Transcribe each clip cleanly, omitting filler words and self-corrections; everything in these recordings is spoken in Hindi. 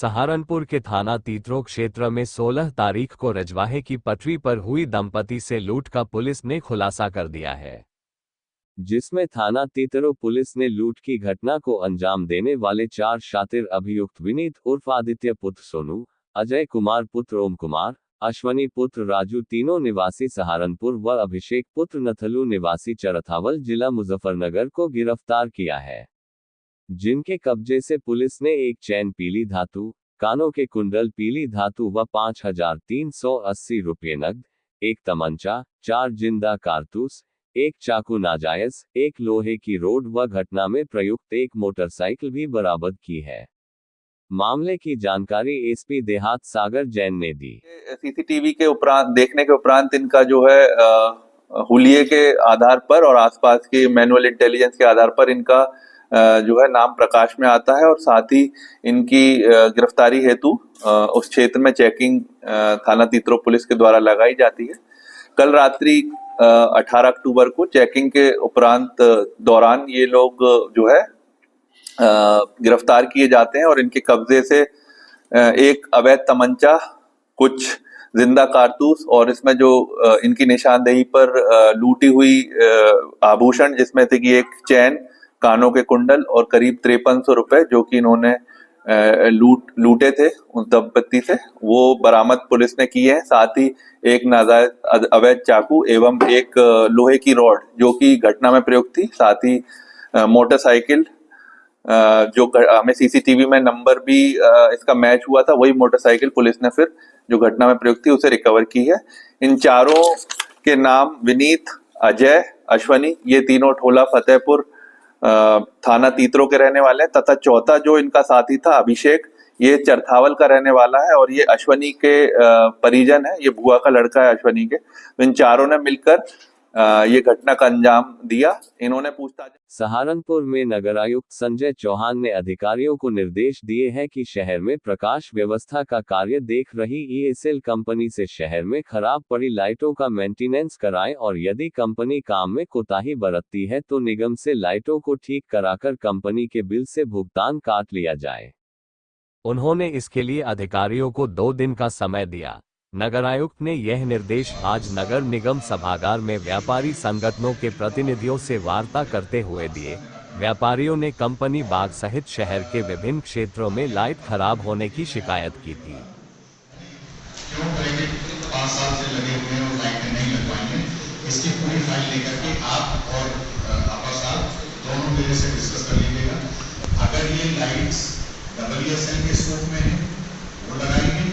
सहारनपुर के थाना तीतरो क्षेत्र में 16 तारीख को रजवाहे की पटरी पर हुई दंपति से लूट का पुलिस ने खुलासा कर दिया है, जिसमें थाना तीतरो पुलिस ने लूट की घटना को अंजाम देने वाले 4 शातिर अभियुक्त विनीत उर्फ आदित्य पुत्र सोनू, अजय कुमार पुत्र ओम कुमार, अश्वनी पुत्र राजू तीनों निवासी सहारनपुर व अभिषेक पुत्र नथलू निवासी चरथावल जिला मुजफ्फरनगर को गिरफ्तार किया है, जिनके कब्जे से पुलिस ने एक चैन पीली धातु, कानों के कुंडल पीली धातु व 5,380 रुपये नकद, एक तमंचा, 4 जिंदा कारतूस, एक चाकू नाजायज, एक लोहे की रोड व घटना में प्रयुक्त एक मोटरसाइकिल भी बरामद की है। मामले की जानकारी एसपी देहात सागर जैन ने दी। सीसीटीवी के उपरांत देखने के उपरांत इनका जो है हुलिये के आधार पर और आसपास के मैनुअल इंटेलिजेंस के आधार पर इनका जो है नाम प्रकाश में आता है और साथ ही इनकी गिरफ्तारी हेतु उस क्षेत्र में चेकिंग थाना तीतरो पुलिस के द्वारा लगाई जाती है। कल रात्रि 18 अक्टूबर को चेकिंग के उपरांत दौरान ये लोग जो है गिरफ्तार किए जाते हैं और इनके कब्जे से एक अवैध तमंचा, कुछ जिंदा कारतूस और इसमें जो इनकी निशानदेही पर लूटी हुई आभूषण जिसमें थे कि एक चैन, कानों के कुंडल और करीब 5300 रुपए जो कि इन्होंने लूटे थे उस दंपति से, वो बरामद पुलिस ने किए हैं। साथ ही एक नाजायज अवैध चाकू एवं एक लोहे की रॉड जो कि घटना में प्रयुक्त थी, साथ ही मोटरसाइकिल जो हमें सीसीटीवी में नंबर भी इसका मैच हुआ था, वही मोटरसाइकिल पुलिस ने फिर जो घटना में प्रयुक्त थी उसे रिकवर की है। इन चारों के नाम विनीत, अजय, अश्वनी, ये तीनों ठोला फतेहपुर थाना तीतरो के रहने वाले हैं तथा चौथा जो इनका साथी था अभिषेक, ये चरथावल का रहने वाला है और ये अश्वनी के परिजन है, ये बुआ का लड़का है अश्वनी के। तो इन चारों ने मिलकर ये घटना का अंजाम दिया। इन्होंने पूछताछ। सहारनपुर में नगरायुक्त संजय चौहान ने अधिकारियों को निर्देश दिए हैं कि शहर में प्रकाश व्यवस्था का कार्य देख रही ईएसएल कंपनी से शहर में खराब पड़ी लाइटों का मेंटेनेंस कराएं और यदि कंपनी काम में कोताही बरतती है तो निगम से लाइटों को ठीक कराकर कंपनी के बिल से भुगतान काट लिया जाए। उन्होंने इसके लिए अधिकारियों को 2 दिन का समय दिया। नगरायुक्त ने यह निर्देश आज नगर निगम सभागार में व्यापारी संगठनों के प्रतिनिधियों से वार्ता करते हुए दिए। व्यापारियों ने कंपनी बाग सहित शहर के विभिन्न क्षेत्रों में लाइट खराब होने की शिकायत की थी। क्यों करेंगे? 5 साल से लगे हुए हैं और लाइटें नहीं लगवाएंगे। इसकी पूरी फाइल लेकर के आप और अपर साहब दोनों मेरे से डिस्कस कर लीजिएगा। अगर ये लाइट्स डब्ल्यूएसएल के स्कोप में है वो लगाएंगे,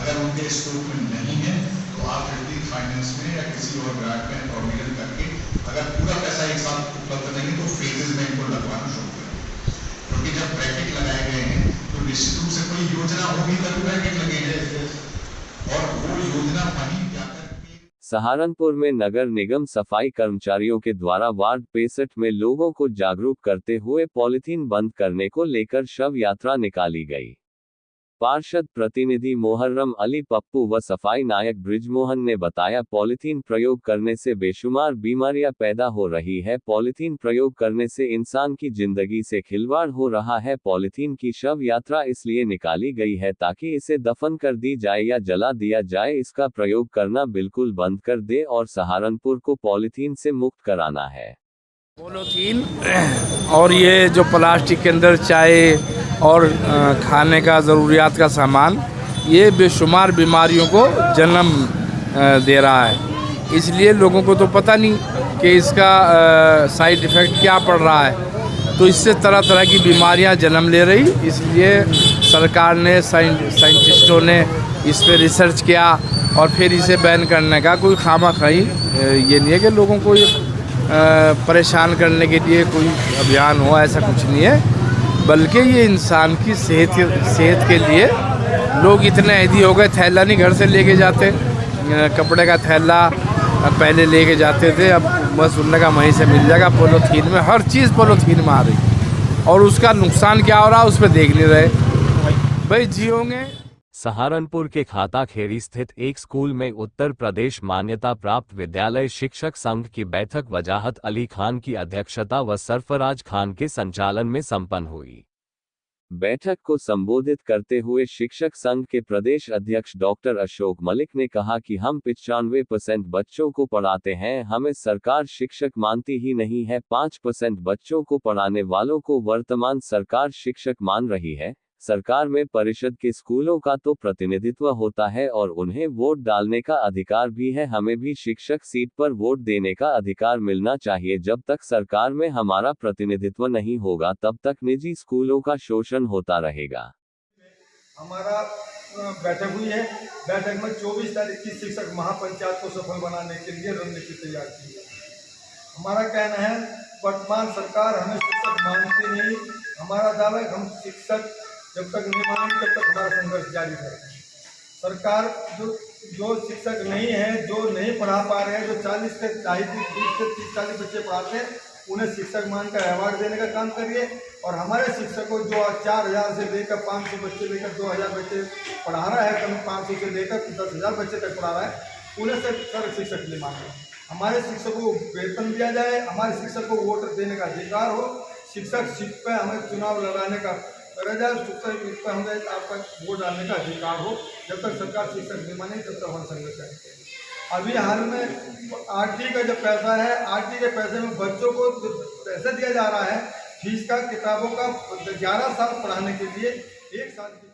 अगर उनके स्कोप में नहीं है तो आप फिफ्टी फाइनेंस में या किसी और ग्रांट में प्रोविजन करके अगर पूरा पैसा एक साथ उपलब्ध नहीं तो फेजेस में इनको लगवाना शुरू करें। क्योंकि जब ब्रैकेट लगाए गए हैं तो निश्चित रूप से कोई योजना होगी तभी ब्रैकेट लगेगा और वो योजना वहीं जाकर। सहारनपुर में नगर निगम सफाई कर्मचारियों के द्वारा वार्ड 65 में लोगों को जागरूक करते हुए पॉलीथीन बंद करने को लेकर शव यात्रा निकाली गई। पार्षद प्रतिनिधि मोहर्रम अली पप्पू व सफाई नायक ब्रिजमोहन ने बताया, पॉलीथीन प्रयोग करने से बेशुमार बीमारियां पैदा हो रही है। पॉलीथीन प्रयोग करने से इंसान की जिंदगी से खिलवाड़ हो रहा है। पॉलीथीन की शव यात्रा इसलिए निकाली गई है ताकि इसे दफन कर दी जाए या जला दिया जाए। इसका प्रयोग करना बिल्कुल बंद कर दे और सहारनपुर को पॉलीथीन से मुक्त कराना है। पॉलीथीन और ये जो प्लास्टिक के अंदर चाय और खाने का ज़रूरियात का सामान, ये बेशुमार बीमारियों को जन्म दे रहा है। इसलिए लोगों को तो पता नहीं कि इसका साइड इफ़ेक्ट क्या पड़ रहा है, तो इससे तरह तरह की बीमारियां जन्म ले रही। इसलिए सरकार ने, साइंटिस्टों ने इस पर रिसर्च किया और फिर इसे बैन करने का कोई खामखी ये नहीं है कि लोगों को ये परेशान करने के लिए कोई अभियान हो, ऐसा कुछ नहीं है, बल्कि ये इंसान की सेहत के लिए लोग इतने ऐदी हो गए। थैला नहीं घर से लेके जाते, कपड़े का थैला पहले लेके जाते थे, अब बस उनने का वहीं से मिल जाएगा। पॉलीथीन में हर चीज़ पॉलीथीन में आ रही और उसका नुकसान क्या हो रहा है उस पर देख नहीं रहे। भाई जियोगे। सहारनपुर के खाता खेरी स्थित एक स्कूल में उत्तर प्रदेश मान्यता प्राप्त विद्यालय शिक्षक संघ की बैठक वजाहत अली खान की अध्यक्षता व सरफराज खान के संचालन में संपन्न हुई। बैठक को संबोधित करते हुए शिक्षक संघ के प्रदेश अध्यक्ष डॉक्टर अशोक मलिक ने कहा कि हम 95% बच्चों को पढ़ाते हैं, हमें सरकार शिक्षक मानती ही नहीं है। 5% बच्चों को पढ़ाने वालों को वर्तमान सरकार शिक्षक मान रही है। सरकार में परिषद के स्कूलों का तो प्रतिनिधित्व होता है और उन्हें वोट डालने का अधिकार भी है। हमें भी शिक्षक सीट पर वोट देने का अधिकार मिलना चाहिए। जब तक सरकार में हमारा प्रतिनिधित्व नहीं होगा तब तक निजी स्कूलों का शोषण होता रहेगा। हमारा बैठक हुई है। बैठक में 24 तारीख की शिक्षक महापंचायत को सफल बनाने के लिए रणनीति तैयार की है। हमारा कहना है वर्तमान सरकार हमें शिक्षक मानती नहीं। हमारा दावा है हम शिक्षक जब तक नहीं मानेंगे तब तक हमारा संघर्ष जारी रहेगा। सरकार जो शिक्षक नहीं है, जो नहीं पढ़ा पा रहे हैं, जो 40 से 30 बच्चे पढ़ाते हैं, उन्हें शिक्षक मानकर अवार्ड देने का काम करिए। और हमारे शिक्षकों जो 4000 से लेकर 500 बच्चे लेकर 2000 बच्चे पढ़ा रहा है, कभी 500 से लेकर 10,000 बच्चे तक पढ़ा रहा है, उन्हें सर शिक्षक नहीं मान रहे। हमारे शिक्षकों को वेतन दिया जाए, हमारे शिक्षक को वोट देने का अधिकार हो, शिक्षक सीट पर हमें चुनाव लड़ाने का करा जाए, शिक्षक सीट पर हमें आपका वोट डालने का अधिकार हो। जब तक सरकार शिक्षक नहीं माने तब तक हम संघर्ष करेंगे। अभी हाल में आरटी का जो पैसा है, आरटी के पैसे में बच्चों को पैसा दिया जा रहा है फीस का, किताबों का 11 साल पढ़ाने के लिए 1 साल की